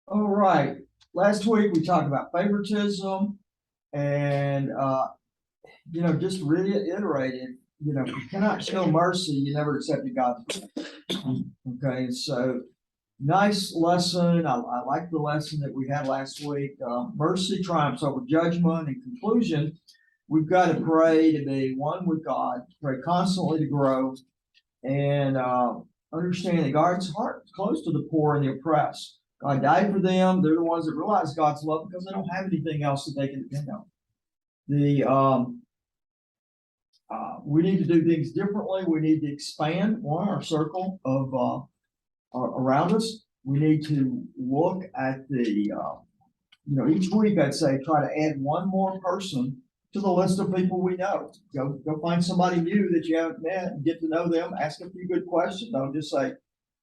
All right. Last week we talked about favoritism and just reiterated, if you cannot show mercy, you never accepted God's grace. Okay, so nice lesson. I like the lesson that we had last week. Mercy triumphs over judgment. In conclusion, we've got to pray to be one with God, pray constantly to grow, and understand that God's heart is close to the poor and the oppressed. God died for them. They're the ones that realize God's love because they don't have anything else that they can depend on. We need to do things differently. We need to expand our circle of around us. We need to look at each week I'd say try to add one more person to the list of people we know. Go find somebody new that you haven't met and get to know them. Ask a few good questions. Don't just say,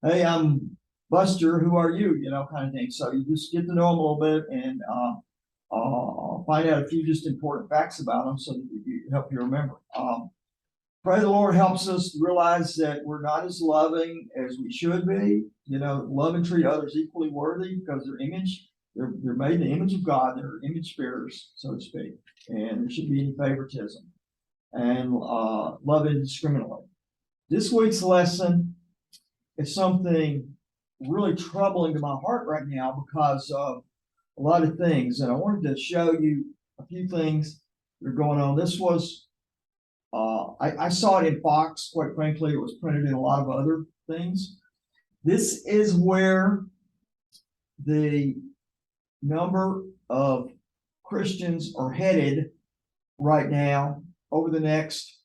"Hey, I'm Buster. Who are you?" Kind of thing. So you just get to know them a little bit and find out a few just important facts about them so that you help you remember. Pray the Lord helps us realize that we're not as loving as we should be. Love and treat others equally worthy because they're made in the image of God. They're image bearers, so to speak, and there shouldn't be any favoritism and love indiscriminately. This week's lesson is something really troubling to my heart right now because of a lot of things, and I wanted to show you a few things that are going on. This was I saw it in Fox. Quite frankly, it was printed in a lot of other things. This is where the number of Christians are headed right now over the next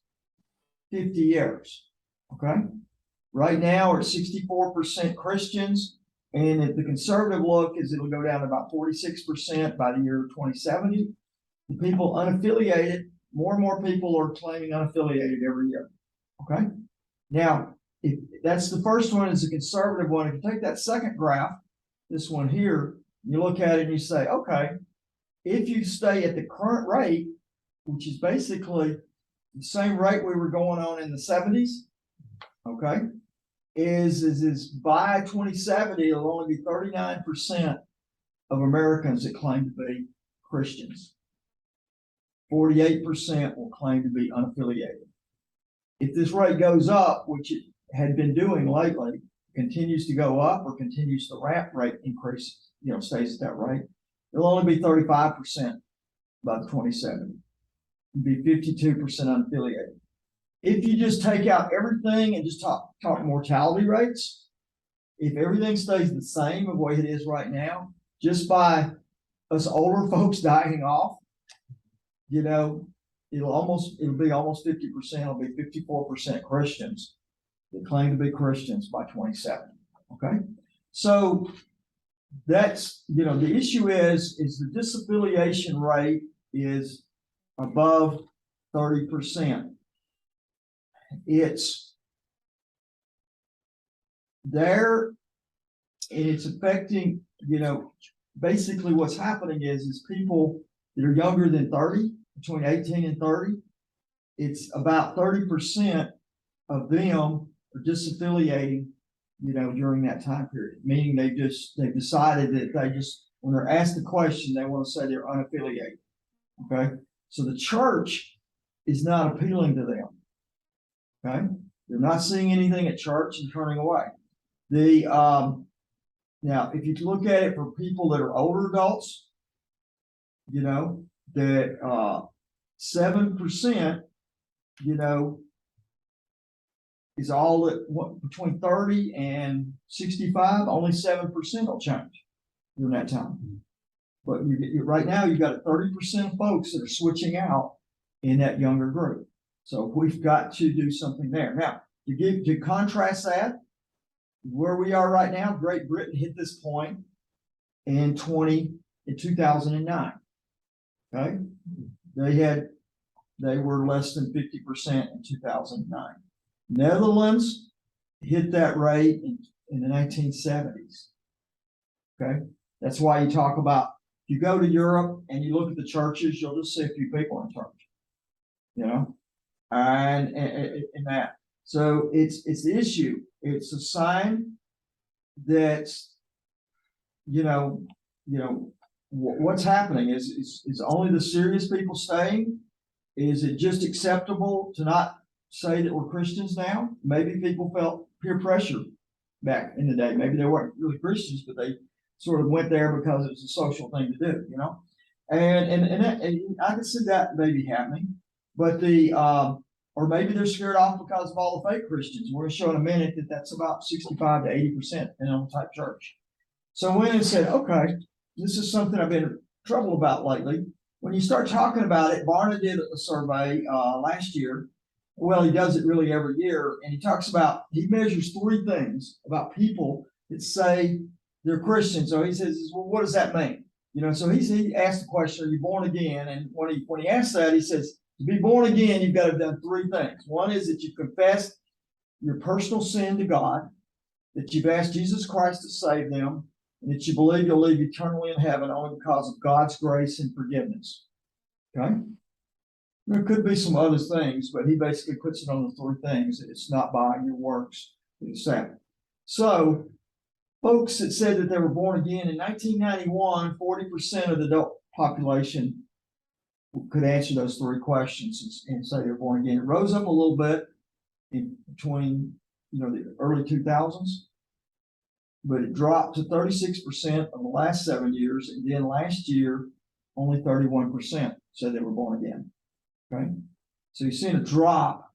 50 years. Okay. Right now, we're at 64% Christians. And if the conservative look is it'll go down to about 46% by the year 2070. The people unaffiliated, more and more people are claiming unaffiliated every year. Okay. Now, if that's the first one is a conservative one. If you take that second graph, this one here, you look at it and you say, okay, if you stay at the current rate, which is basically the same rate we were going on in the 70s, okay, is by 2070, it'll only be 39% of Americans that claim to be Christians. 48% will claim to be unaffiliated. If this rate goes up, which it had been doing lately, continues to go up or continues the rate increase, stays at that rate, it'll only be 35% by 2070. It'll be 52% unaffiliated. If you just take out everything and just talk mortality rates, if everything stays the same of the way it is right now, just by us older folks dying off, it'll be almost 50%. It'll be 54% Christians that claim to be Christians by 2070. Okay, so that's the issue is the disaffiliation rate is above 30%. It's there, and it's affecting. Basically, what's happening is people that are younger than 30, between 18 and 30, it's about 30% of them are disaffiliating, during that time period, meaning they've decided that when they're asked the question, they want to say they're unaffiliated. Okay. So the church is not appealing to them. Okay. They're not seeing anything at church and turning away. Now, if you look at it for people that are older adults, that 7%, is all that between 30 and 65, only 7% will change during that time. But right now, you've got 30% of folks that are switching out in that younger group. So we've got to do something there. Now, to contrast that, where we are right now, Great Britain hit this point in 2009. Okay, they were less than 50% in 2009. Netherlands hit that rate in the 1970s. Okay, that's why you talk about if you go to Europe and you look at the churches, you'll just see a few people in church, and that. So it's the issue. It's a sign that you know, what's happening? Is only the serious people staying? Is it just acceptable to not say that we're Christians now? Maybe people felt peer pressure back in the day. Maybe they weren't really Christians, but they sort of went there because it was a social thing to do, and I can see that maybe happening, but or maybe they're scared off because of all the fake Christians. We're going to show in a minute that that's about 65 to 80% in on type church. So I went and said, okay, this is something I've been in trouble about lately. When you start talking about it, Barna did a survey last year. Well, he does it really every year, and he measures three things about people that say they're Christians. So he says, well, what does that mean? So he asked the question, are you born again? And when he asked that, he says, to be born again, you've got to have done three things. One is that you confess your personal sin to God, that you've asked Jesus Christ to save them, and that you believe you'll live eternally in heaven only because of God's grace and forgiveness. Okay? There could be some other things, but he basically puts it on the three things. It's not by your works, it's that. So, folks that said that they were born again in 1991, 40% of the adult population could answer those three questions and say they're born again. It rose up a little bit in between, the early 2000s, but it dropped to 36% of the last 7 years, and then last year, only 31% said they were born again. Okay, so you're seeing a drop,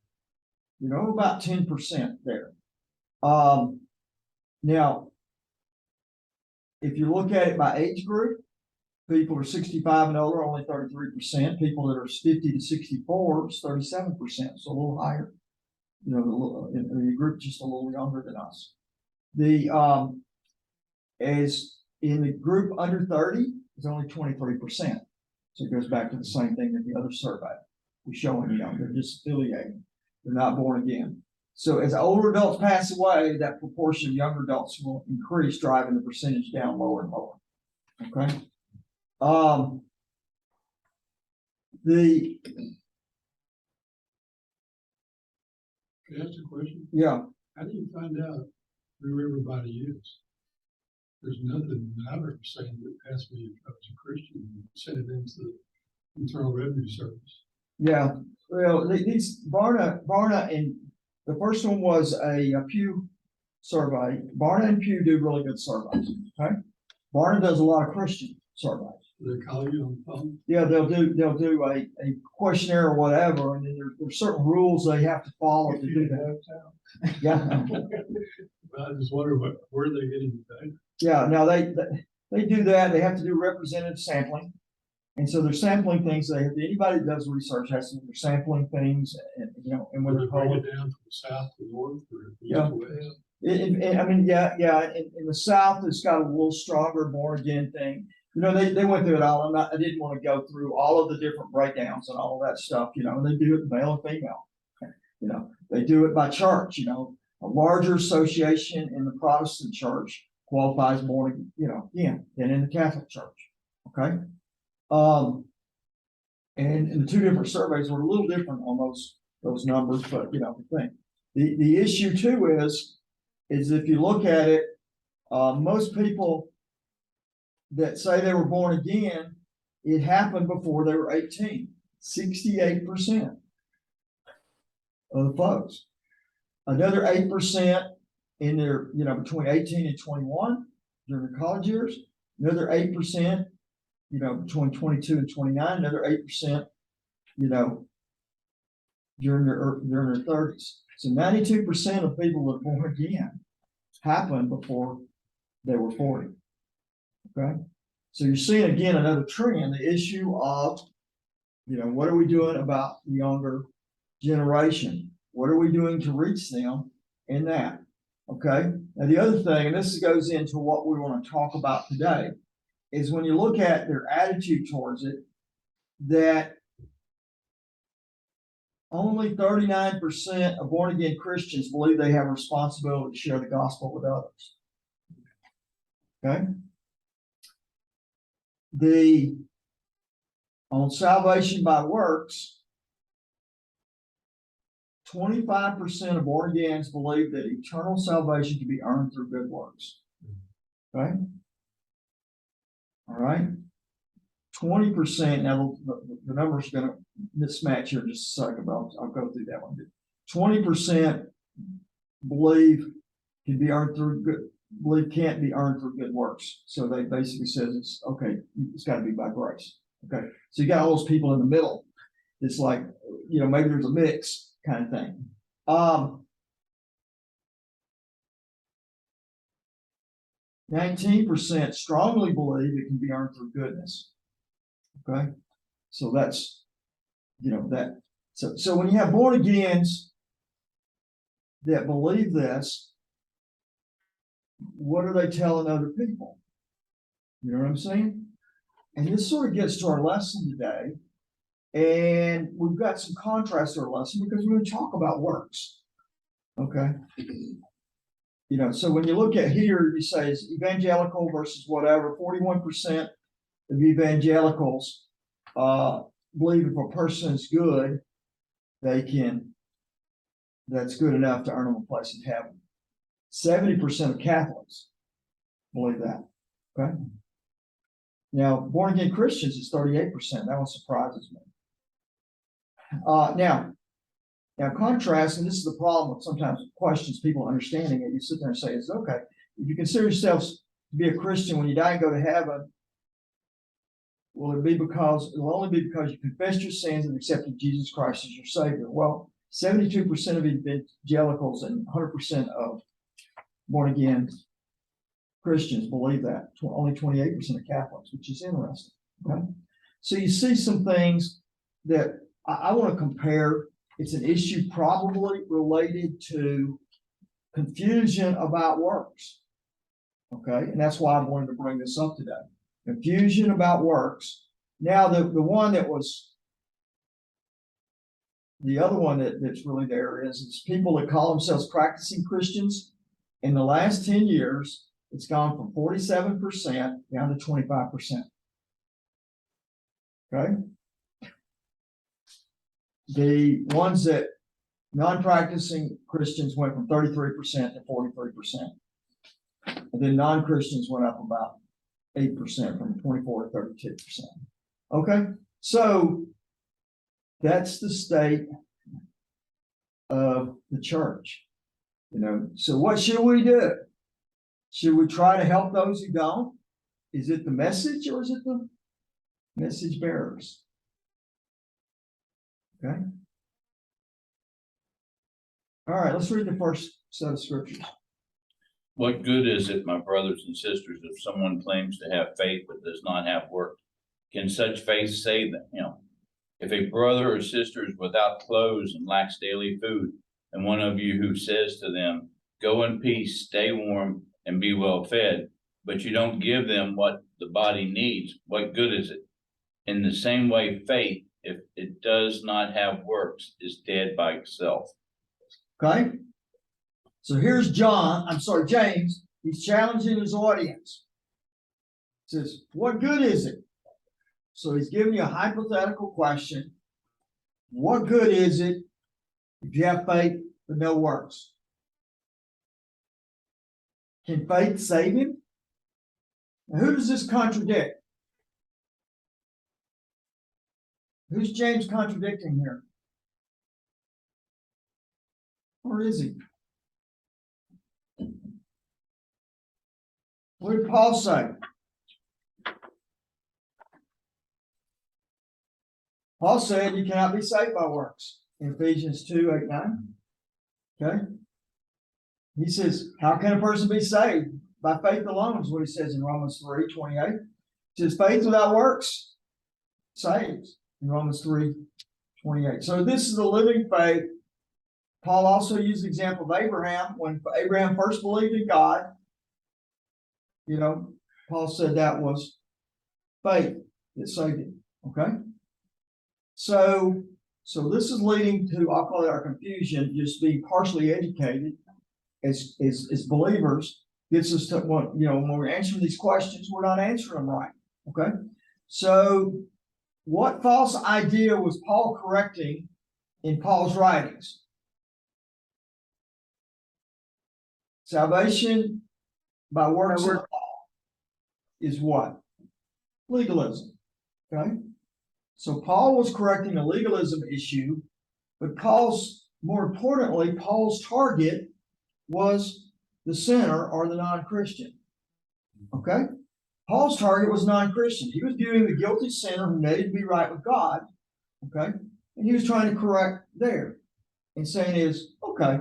about 10% there. Now, if you look at it by age group, people are 65 and older, only 33%. People that are 50 to 64 is 37%, so a little higher. The group just a little younger than us. As in the group under 30, it's only 23%. So it goes back to the same thing that the other survey was showing. They're disaffiliating. They're not born again. So as older adults pass away, that proportion of younger adults will increase, driving the percentage down lower and lower. Okay. Can I ask a question? Yeah. How do you find out who everybody is? There's nothing that I've ever seen that asked me if I was a Christian and sent it into the Internal Revenue Service. Yeah. Well, these Barna and the first one was a Pew survey. Barna and Pew do really good surveys. Okay. Barna does a lot of Christian surveys. Do they call you on the phone? Yeah, they'll do a questionnaire or whatever, and then there's certain rules they have to follow to do that. Yeah. Well, I just wonder where they're getting the data. Yeah, now they do that. They have to do representative sampling, and so they're sampling things. Anybody that does research has to. They're sampling things, and when they break it down from south to north or east to west. In the South, it's got a little stronger born again thing. They went through it all. I didn't want to go through all of the different breakdowns and all of that stuff. And they do it male and female. They do it by church. A larger association in the Protestant church qualifies born again than in the Catholic church. Okay. And the two different surveys were a little different on those numbers, but the thing. The issue too is if you look at it, most people that say they were born again, it happened before they were 18. 68% of the folks. Another 8% in their, between 18 and 21 during their college years. Another 8%, between 22 and 29. Another 8%, during their 30s. So 92% of people that are born again happened before they were 40. Okay. So you're seeing again another trend, the issue of, what are we doing about the younger generation? What are we doing to reach them in that? Okay. Now the other thing, and this goes into what we want to talk about today, is when you look at their attitude towards it, that only 39% of born again Christians believe they have a responsibility to share the gospel with others. Okay. On salvation by works, 25% of born agains believe that eternal salvation can be earned through good works. Okay. All right. 20%. Now the number's going to mismatch here in just a second, but I'll go through that one. 20% believe can be earned through good, believe can't be earned through good works. So they basically says it's okay, it's got to be by grace. Okay. So you got all those people in the middle. It's like, maybe there's a mix kind of thing. 19% strongly believe it can be earned through goodness. Okay. So that's, that. So when you have born agains that believe this, what are they telling other people? You know what I'm saying? And this sort of gets to our lesson today. And we've got some contrast to our lesson because we're going to talk about works. Okay. So when you look at here, you say it's evangelical versus whatever. 41% of evangelicals believe if a person is good, that's good enough to earn them a place in heaven. 70% of Catholics believe that. Okay. Now, born again Christians is 38%. That one surprises me. Now, contrast, and this is the problem with sometimes questions, people understanding it. You sit there and say, it's okay. If you consider yourselves to be a Christian when you die and go to heaven, will it only be because you confessed your sins and accepted Jesus Christ as your Savior? Well, 72% of evangelicals and 100% of born again Christians believe that. Only 28% of Catholics, which is interesting. Okay? So you see some things that I want to compare. It's an issue probably related to confusion about works. Okay, and that's why I wanted to bring this up today. Confusion about works. Now, the one that was the other one that's really there is people that call themselves practicing Christians. In the last 10 years, it's gone from 47% down to 25%. Okay. The ones that non-practicing Christians went from 33% to 43%. And then non-Christians went up about 8% from 24 to 32%. Okay. So that's the state of the church. So what should we do? Should we try to help those who don't? Is it the message or is it the message bearers? Okay. All right, let's read the first set of scriptures. What good is it, my brothers and sisters, if someone claims to have faith but does not have work? Can such faith save them? If a brother or sister is without clothes and lacks daily food, and one of you who says to them, go in peace, stay warm, and be well fed, but you don't give them what the body needs, what good is it? In the same way, faith, if it does not have works, is dead by itself. Okay. So here's James. He's challenging his audience. He says, what good is it? So he's giving you a hypothetical question. What good is it if you have faith but no works? Can faith save him? Now, who does this contradict? Who's James contradicting here? Or is he? What did Paul say? Paul said you cannot be saved by works in Ephesians 2:8-9. Okay. He says, how can a person be saved? By faith alone is what he says in Romans 3:28. He says, faith without works saves in Romans 3:28. So this is the living faith. Paul also used the example of Abraham. When Abraham first believed in God, Paul said that was faith that saved him. Okay. So this is leading to, I'll call it our confusion, just being partially educated as believers gets us to when we're answering these questions, we're not answering them right. Okay. So what false idea was Paul correcting in Paul's writings? Salvation by works of law is what? legalism. Okay? So Paul was correcting a legalism issue, but more importantly, Paul's target was the sinner or the non-Christian. Okay? Paul's target was non-Christian. He was viewing the guilty sinner who needed to be right with God. Okay? And he was trying to correct there and saying okay.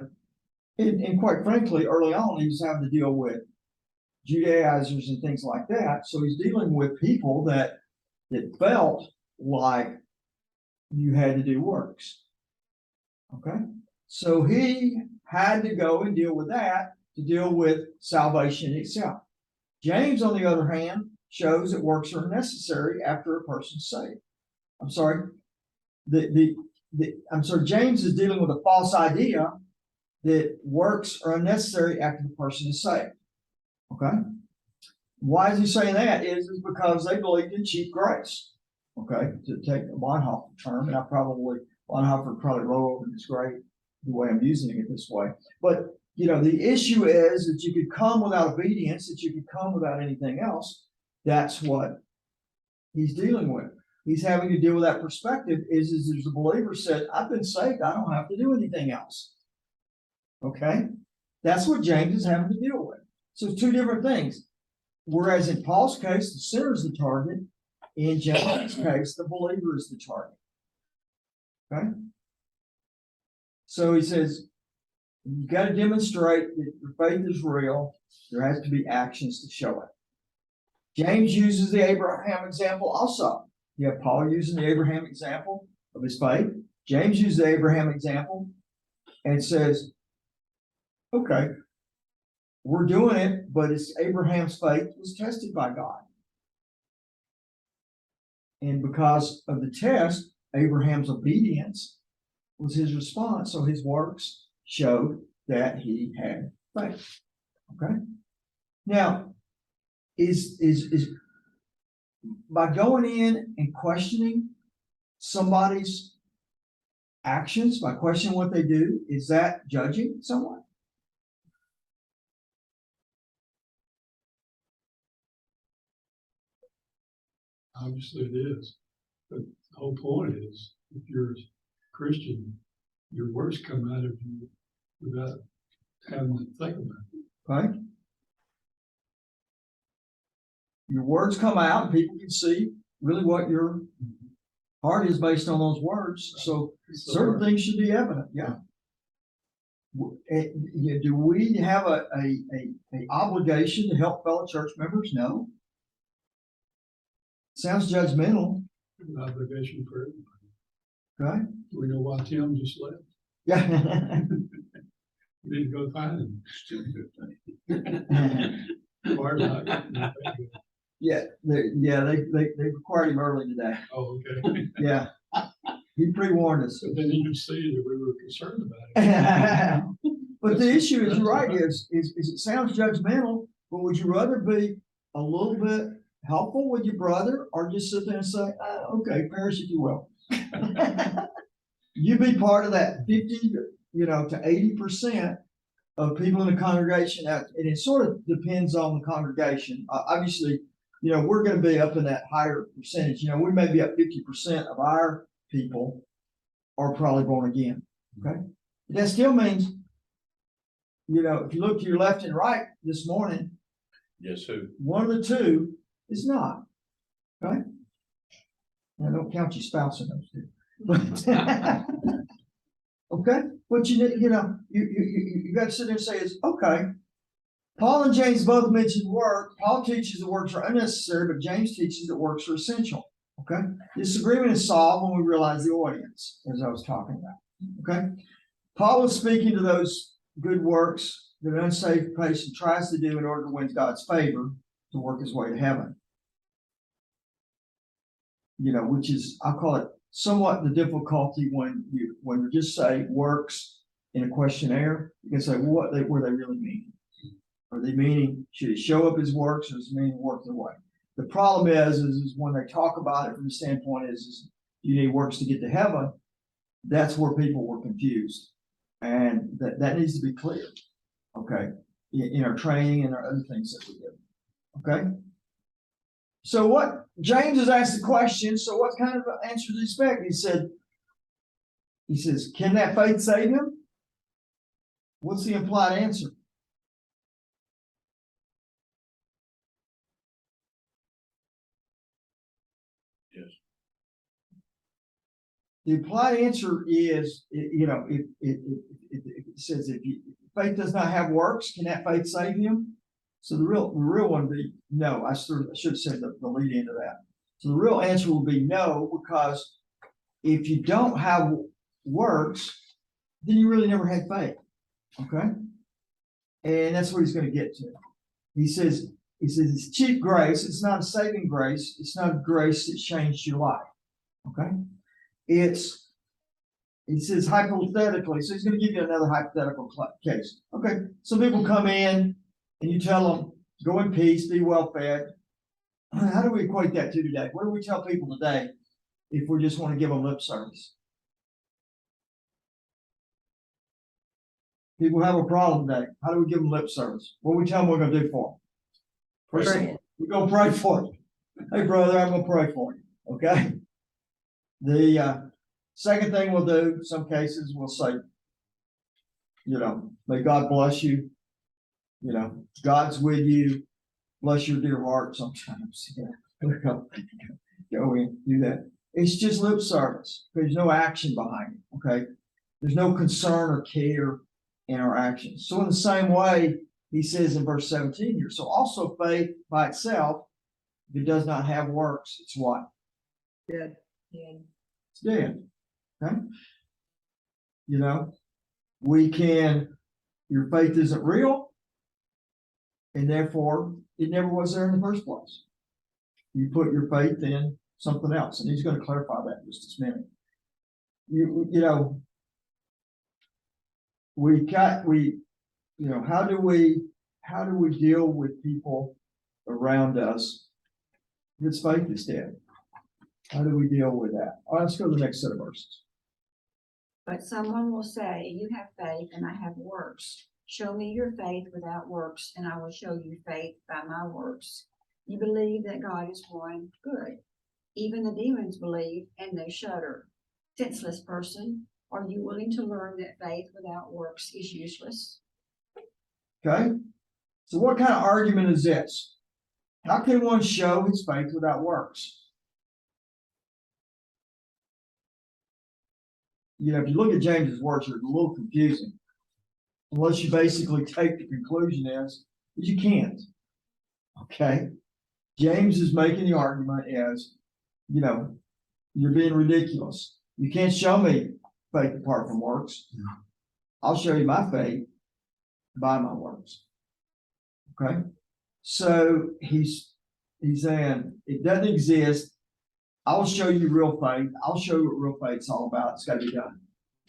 And quite frankly, early on, he was having to deal with Judaizers and things like that. So he's dealing with people that felt like you had to do works. Okay? So he had to go and deal with that to deal with salvation itself. James, on the other hand, shows that works are necessary after a person's saved. I'm sorry. James is dealing with a false idea that works are unnecessary after the person is saved. Okay? Why is he saying that? Is because they believed in cheap grace. Okay, to take a Bonhoeffer term, and Bonhoeffer would probably roll over in his grave the way I'm using it this way. But the issue is that you could come without obedience, that you could come without anything else. That's what he's dealing with. He's having to deal with that perspective. Is the believer said, "I've been saved. I don't have to do anything else." Okay, that's what James is having to deal with. So two different things. Whereas in Paul's case, the sinner is the target. In James' case, the believer is the target. Okay? So he says, you've got to demonstrate that your faith is real. There has to be actions to show it. James uses the Abraham example also. You have Paul using the Abraham example of his faith. James uses the Abraham example and says, okay, we're doing it, but it's Abraham's faith was tested by God. And because of the test, Abraham's obedience was his response. So his works showed that he had faith. Okay. Now, is by going in and questioning somebody's actions, by questioning what they do, is that judging someone? Obviously it is. But the whole point is, if you're a Christian, your words come out of you without having to think about it. Right? Your words come out, and people can see really what your heart is based on those words. So certain things should be evident. Yeah. Do we have a obligation to help fellow church members? No. Sounds judgmental. An obligation for everybody. Right? Do we know why Tim just left? Yeah. We need to go find him. Yeah, they required him early today. Oh, okay. Yeah. He pre-warned us. But then you can see that we were concerned about it. But the issue is, you're right, is it sounds judgmental, but would you rather be a little bit helpful with your brother, or just sit there and say, okay, perish if you will? You be part of that 50 to 80% of people in the congregation, and it sort of depends on the congregation. Obviously, we're going to be up in that higher percentage. We may be up 50% of our people are probably born again. Okay, but that still means, if you look to your left and right this morning, Yes, sir. one of the two is not. Okay, now don't count your spouse in those two. But okay, but you got to sit there and say, okay. Paul and James both mentioned work. Paul teaches that works are unnecessary, but James teaches that works are essential. Okay, disagreement is solved when we realize the audience, as I was talking about. Okay, Paul was speaking to those good works that an unsaved person tries to do in order to win God's favor to work his way to heaven. Which is, I call it somewhat the difficulty when you just say works in a questionnaire. You can say, well, what were they really meaning? Are they meaning, should it show up as works, or is it meaning work the way? The problem is when they talk about it from the standpoint is you need works to get to heaven, that's where people were confused. And that needs to be clear, okay, in our training and our other things that we do. Okay? So what, James has asked the question, so what kind of answer do you expect? He says, can that faith save him? What's the implied answer? Yes. The implied answer is, it says if faith does not have works, can that faith save him? So the real one would be no. I should have said the lead into that. So the real answer will be no, because if you don't have works, then you really never had faith. Okay? And that's what he's going to get to. He says it's cheap grace. It's not a saving grace. It's not a grace that changed your life. Okay? He says hypothetically, so he's going to give you another hypothetical case. Okay, some people come in and you tell them, go in peace, be well fed. How do we equate that to today? What do we tell people today if we just want to give them lip service? People have a problem today. How do we give them lip service? What do we tell them we're going to do for them? First, we're going to pray for you. Hey, brother, I'm going to pray for you. Okay? The second thing we'll do, some cases, we'll say, may God bless you. God's with you. Bless your dear heart sometimes. Go in, do that. It's just lip service. There's no action behind it. Okay. There's no concern or care in our actions. So in the same way, he says in verse 17 here, so also faith by itself, if it does not have works, it's what? Dead. It's dead. Okay. Your faith isn't real, and therefore it never was there in the first place. You put your faith in something else, and he's going to clarify that in just a minute. How do we deal with people around us whose faith is dead? How do we deal with that? All right, let's go to the next set of verses. But someone will say, you have faith and I have works. Show me your faith without works, and I will show you faith by my works. You believe that God is one, good. Even the demons believe and they shudder. Senseless person, are you willing to learn that faith without works is useless? Okay, so what kind of argument is this? How can one show his faith without works? If you look at James's words, it's a little confusing. Unless you basically take the conclusion as you can't. Okay. James is making the argument as, you're being ridiculous. You can't show me faith apart from works. I'll show you my faith by my works. Okay. So he's saying it doesn't exist. I'll show you real faith. I'll show you what real faith's all about. It's got to be done.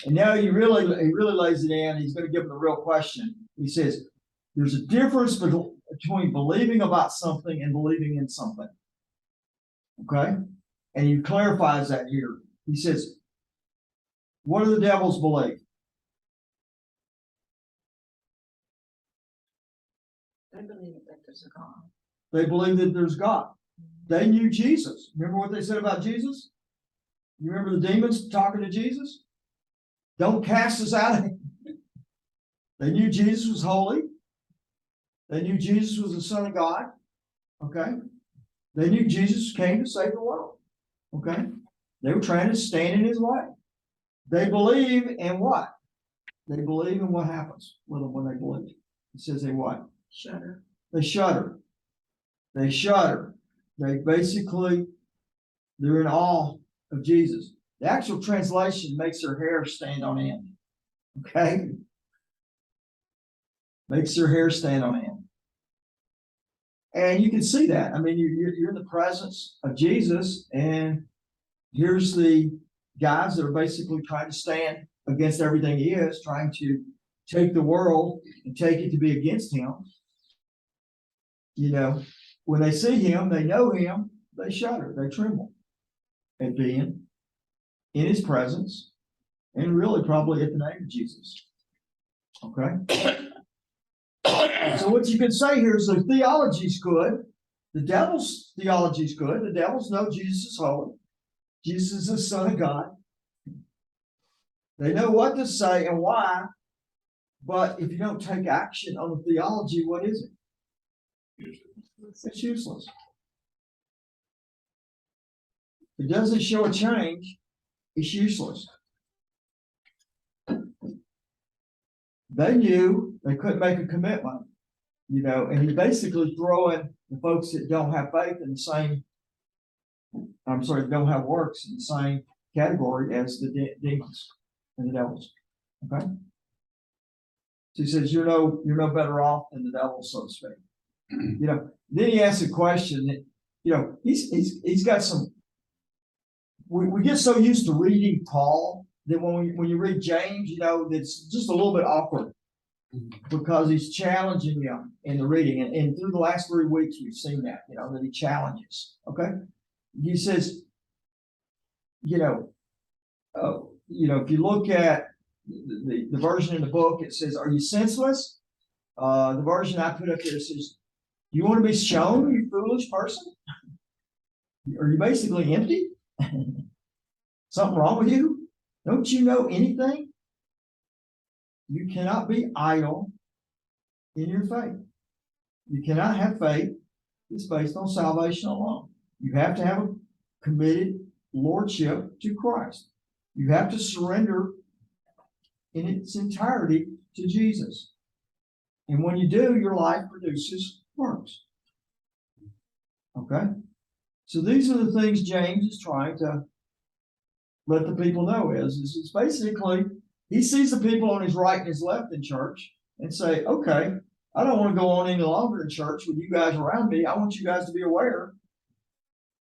And now he really lays it in. He's going to give him the real question. He says, there's a difference between believing about something and believing in something. Okay? And he clarifies that here. He says, what do the devils believe? They believe that there's a God. They believe that there's God. They knew Jesus. Remember what they said about Jesus? You remember the demons talking to Jesus? Don't cast us out of him. They knew Jesus was holy. They knew Jesus was the Son of God. Okay. They knew Jesus came to save the world. Okay. They were trying to stand in his way. They believe in what? They believe in what happens with them when they believe. It says they what? Shudder. They shudder. They shudder. They're in awe of Jesus. The actual translation makes their hair stand on end. Okay? Makes their hair stand on end. And you can see that. I mean, you're in the presence of Jesus, and here's the guys that are basically trying to stand against everything he is, trying to take the world and take it to be against him. When they see him, they know him, they shudder, they tremble at being in his presence, and really probably at the name of Jesus. Okay? So what you can say here is the theology's good, The devil's theology is good. The devils know Jesus is holy. Jesus is the Son of God. They know what to say and why, but if you don't take action on the theology, what is it? It's useless. If it doesn't show a change, it's useless. They knew they couldn't make a commitment, and he's basically throwing the folks that don't have faith in the same, don't have works in the same category as the demons and the devils. Okay? So he says, you're no better off than the devil, so to speak. Then he asks a question that, he's got some, we get so used to reading Paul that when you read James, it's just a little bit awkward because he's challenging them in the reading. And through the last 3 weeks, we've seen that, that he challenges. Okay. He says, if you look at the version in the book, it says, are you senseless? The version I put up there says, you want to be shown, you foolish person? Are you basically empty? Something wrong with you? Don't you know anything? You cannot be idle in your faith. You cannot have faith that's based on salvation alone. You have to have a committed lordship to Christ. You have to surrender in its entirety to Jesus. And when you do, your life produces works. Okay? So these are the things James is trying to let the people know is it's basically, he sees the people on his right and his left in church and say, okay, I don't want to go on any longer in church with you guys around me. I want you guys to be aware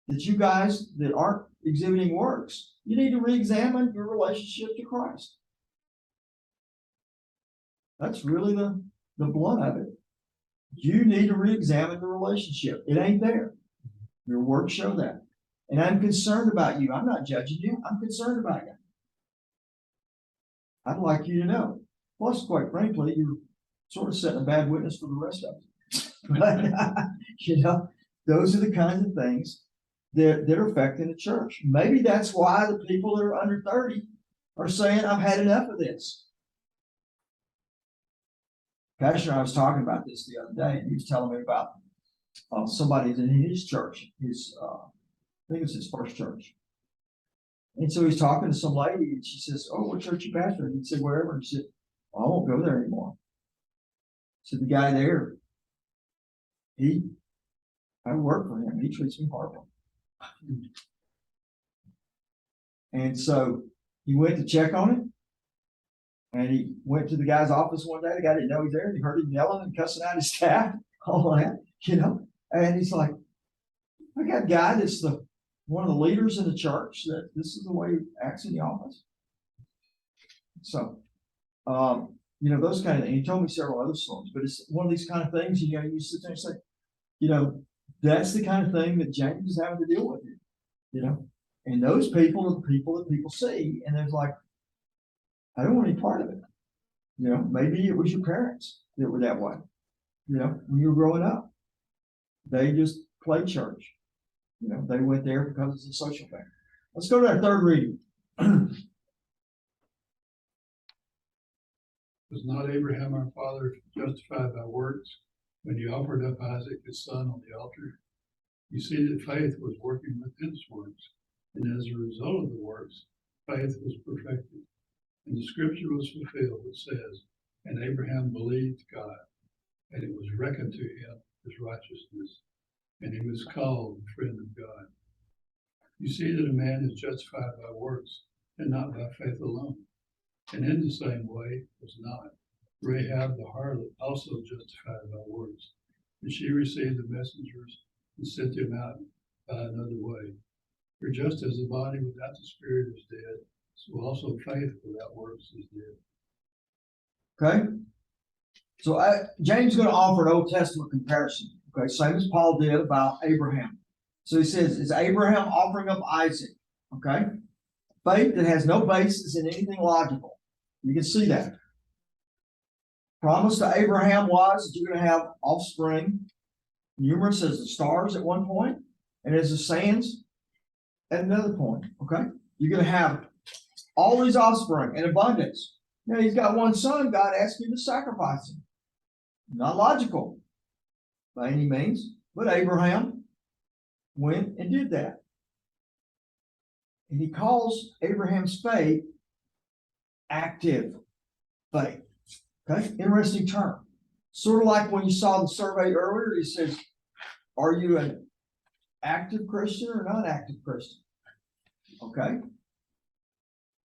that you guys that aren't exhibiting works, you need to re-examine your relationship to Christ. That's really the blunt of it. You need to re-examine the relationship. It ain't there. Your works show that. And I'm concerned about you. I'm not judging you. I'm concerned about you. I'd like you to know. Plus, quite frankly, you're sort of setting a bad witness for the rest of us. But, those are the kinds of things that are affecting the church. Maybe that's why the people that are under 30 are saying, I've had enough of this. Pastor and I was talking about this the other day, and he was telling me about somebody in his church. I think it's his first church. And so he's talking to some lady, and she says, oh, what church you pastor? And he said, wherever. And she said, well, I won't go there anymore. So the guy there, I work for him. He treats me horrible. And so he went to check on him. And he went to the guy's office one day. The guy didn't know he was there. And he heard him yelling and cussing out his staff, all that, And he's like, I got a guy that's one of the leaders in the church that this is the way he acts in the office. So, those kind of things. He told me several other stories, but it's one of these kind of things, you sit there and say, that's the kind of thing that James is having to deal with here, And those people are the people that people see, and they're like, I don't want any part of it. Maybe it was your parents that were that way. When you were growing up, they just played church. They went there because it's a social thing. Let's go to our third reading. Was not Abraham our father justified by works when he offered up Isaac his son on the altar? You see that faith was working with his works, and as a result of the works, faith was perfected. And the scripture was fulfilled, which says, and Abraham believed God, and it was reckoned to him as righteousness, and he was called the friend of God. You see that a man is justified by works, and not by faith alone. And in the same way was not Rahab the harlot also justified by works, and she received the messengers and sent them out by another way. For just as the body without the spirit is dead, so also faith without works is dead. Okay? So James is going to offer an Old Testament comparison. Okay, same as Paul did about Abraham. So he says, is Abraham offering up Isaac? Okay? Faith that has no basis in anything logical. You can see that. Promise to Abraham was that you're going to have offspring numerous as the stars at one point, and as the sands at another point, okay? You're gonna have all these offspring in abundance. Now, he's got one son, God asked him to sacrifice him. Not logical by any means, but Abraham went and did that. And he calls Abraham's faith active faith. Okay, interesting term. Sort of like when you saw the survey earlier, it says, are you an active Christian or not active Christian? Okay.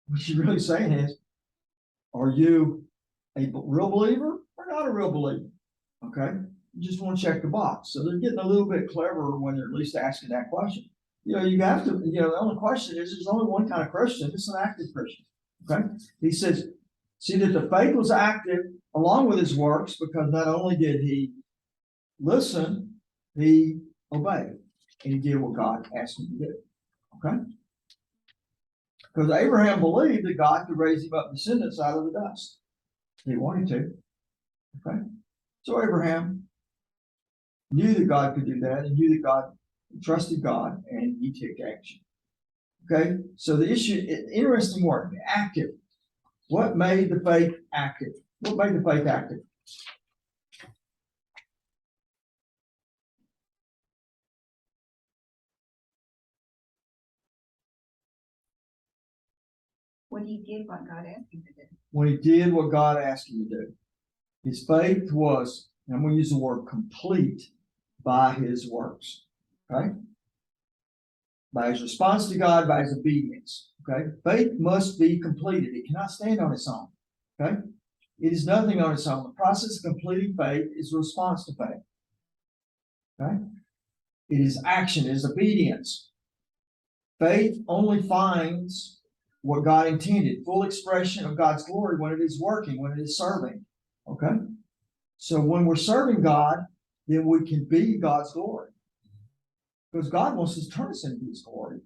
What you're really saying is, are you a real believer or not a real believer? Okay. You just want to check the box. So they're getting a little bit cleverer when they're at least asking that question. You know, you have to, you know, the only question is there's only one kind of Christian, it's an active Christian. Okay. He says, see that the faith was active along with his works, because not only did he listen, he obeyed. And he did what God asked him to do. Okay. Because Abraham believed that God could raise him up descendants out of the dust. He wanted to. Okay. So Abraham knew that God could do that, and knew that God trusted God, and he took action. Okay. So the issue, interesting word, active. What made the faith active? What made the faith active? When he did what God asked him to do. When he did what God asked him to do. His faith was, and I'm going to use the word complete, by his works. Okay? By his response to God, by his obedience. Okay? Faith must be completed. It cannot stand on its own. Okay? It is nothing on its own. The process of completing faith is a response to faith. Okay? It is action, it is obedience. Faith only finds what God intended, full expression of God's glory when it is working, when it is serving. Okay? So when we're serving God, then we can be God's glory. Because God wants to turn us into his glory.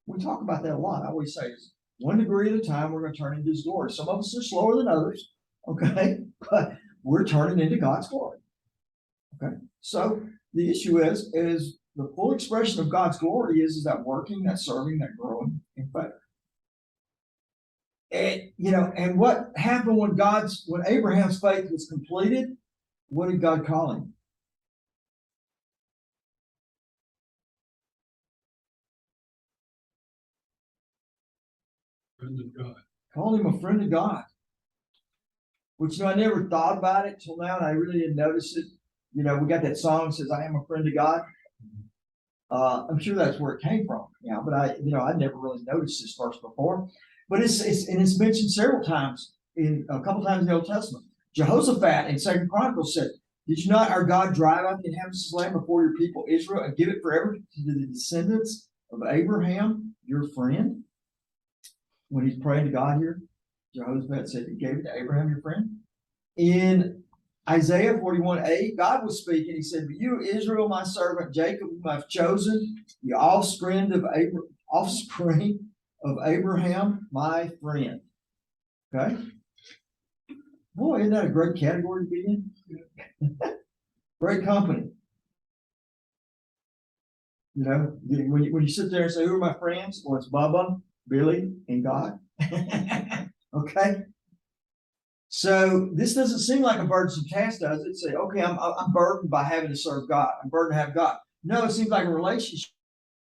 We talk about that a lot. I always say it's 1 degree at a time, we're going to turn into his glory. Some of us are slower than others, okay? But we're turning into God's glory. Okay? So the issue is the full expression of God's glory is that working, that serving, that growing in faith. And you know, and what happened when Abraham's faith was completed? What did God call him? Friend of God. Called him a friend of God. Which, you know, I never thought about it till now, and I really didn't notice it. You know, we got that song that says, I am a friend of God. I'm sure that's where it came from. Yeah, but I never really noticed this verse before. But it's mentioned several times a couple times in the Old Testament. Jehoshaphat in 2 Chronicles said, did you not, our God, drive out the inhabitants of the land before your people Israel and give it forever to the descendants of Abraham, your friend? When he's praying to God here, Jehoshaphat said he gave it to Abraham, your friend. In Isaiah 41:8, God was speaking. He said, but you, Israel, my servant, Jacob, whom I've chosen, the offspring of Abraham, my friend. Okay? Boy, isn't that a great category to be in? Great company. You know, when you sit there and say, who are my friends? Well, it's Bubba, Billy, and God. Okay? So this doesn't seem like a burdensome task, does it? Say, okay, I'm burdened by having to serve God. I'm burdened to have God. No, it seems like a relationship